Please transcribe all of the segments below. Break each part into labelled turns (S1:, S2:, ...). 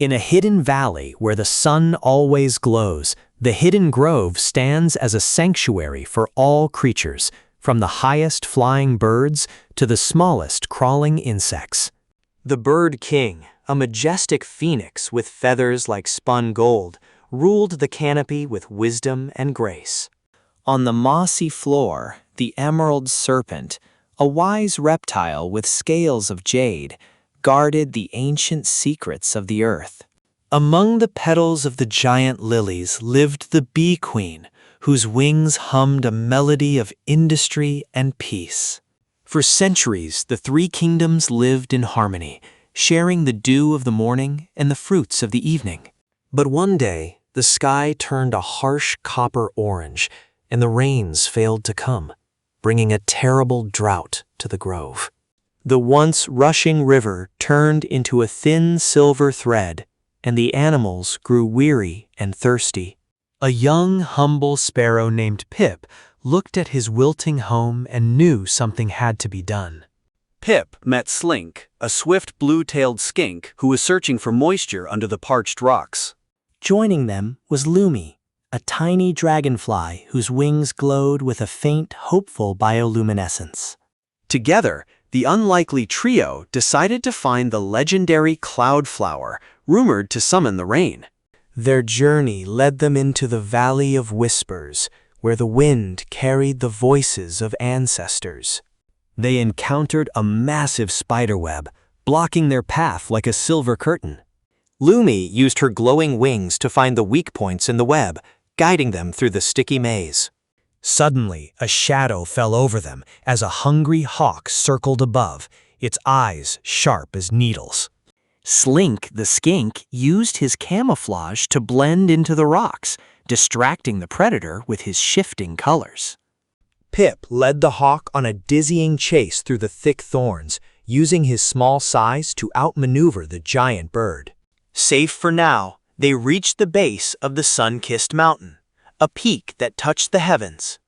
S1: In a hidden valley where the sun always glows, the hidden grove stands as a sanctuary for all creatures, from the highest flying birds to the smallest crawling insects. The bird king, a majestic phoenix with feathers like spun gold, ruled the canopy with wisdom and grace. On the mossy floor, the emerald serpent, a wise reptile with scales of jade, guarded the ancient secrets of the earth. Among the petals of the giant lilies lived the bee queen, whose wings hummed a melody of industry and peace. For centuries, the three kingdoms lived in harmony, sharing the dew of the morning and the fruits of the evening. But one day, the sky turned a harsh copper orange, and the rains failed to come, bringing a terrible drought to the grove. The once rushing river turned into a thin silver thread, and the animals grew weary and thirsty. A young, humble sparrow named Pip looked at his wilting home and knew something had to be done.
S2: Pip met Slink, a swift blue-tailed skink who was searching for moisture under the parched rocks.
S1: Joining them was Lumi, a tiny dragonfly whose wings glowed with a faint, hopeful bioluminescence.
S2: Together, the unlikely trio decided to find the legendary cloud flower, rumored to summon the rain.
S1: Their journey led them into the Valley of Whispers, where the wind carried the voices of ancestors. They encountered a massive spiderweb, blocking their path like a silver curtain. Lumi used her glowing wings to find the weak points in the web, guiding them through the sticky maze. Suddenly, a shadow fell over them as a hungry hawk circled above, its eyes sharp as needles. Slink, the skink, used his camouflage to blend into the rocks, distracting the predator with his shifting colors. Pip led the hawk on a dizzying chase through the thick thorns, using his small size to outmaneuver the giant bird. Safe for now, they reached the base of the sun-kissed mountain, a peak that touched the heavens.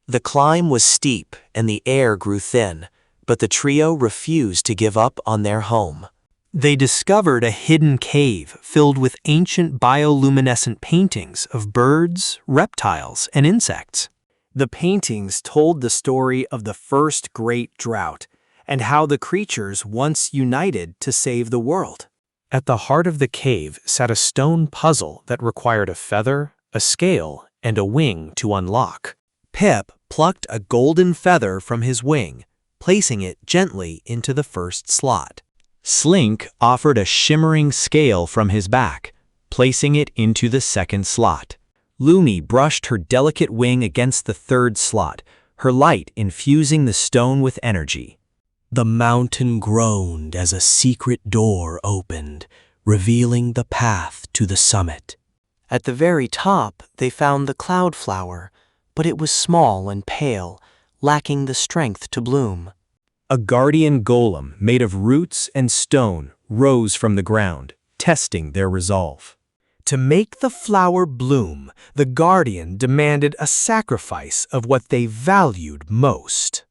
S1: The climb was steep and the air grew thin, but the trio refused to give up on their home. They discovered a hidden cave filled with ancient bioluminescent paintings of birds, reptiles, and insects. The paintings told the story of the first great drought and how the creatures once united to save the world. At the heart of the cave sat a stone puzzle that required a feather, a scale, and a wing to unlock. Pip plucked a golden feather from his wing, placing it gently into the first slot. Slink offered a shimmering scale from his back, placing it into the second slot. Lumi brushed her delicate wing against the third slot, her light infusing the stone with energy. The mountain groaned as a secret door opened, revealing the path to the summit. At the very top, they found the cloud flower, but it was small and pale, lacking the strength to bloom. A guardian golem made of roots and stone rose from the ground, testing their resolve. To make the flower bloom, the guardian demanded a sacrifice of what they valued most.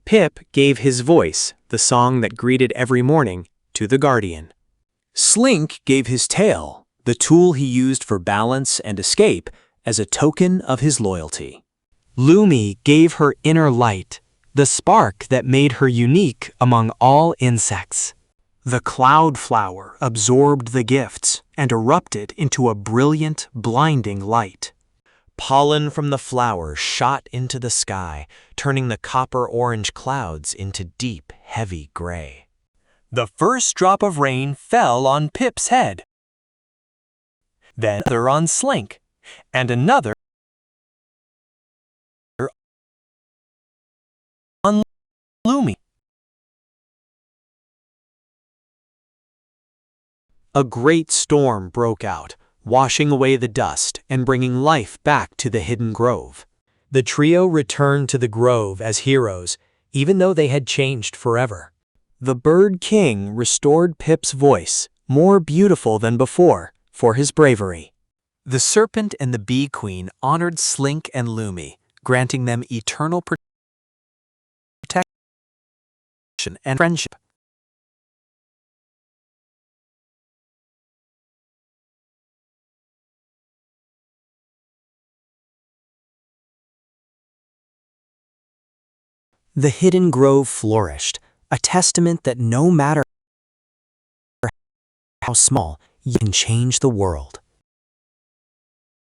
S1: Pip gave his voice, the song that greeted every morning, to the guardian. Slink gave his tail, the tool he used for balance and escape, as a token of his loyalty. Lumi gave her inner light, the spark that made her unique among all insects. The cloud flower absorbed the gifts and erupted into a brilliant, blinding light. Pollen from the flower shot into the sky, turning the copper-orange clouds into deep, heavy gray. The first drop of rain fell on Pip's head, then another on Slink, and another on Lumi. A great storm broke out, washing away the dust and bringing life back to the hidden grove. The trio returned to the grove as heroes, even though they had changed forever. The Bird King restored Pip's voice, more beautiful than before, for his bravery. The Serpent and the Bee Queen honored Slink and Lumi, granting them eternal protection and friendship. The hidden grove flourished, a testament that no matter how small, you can change the world.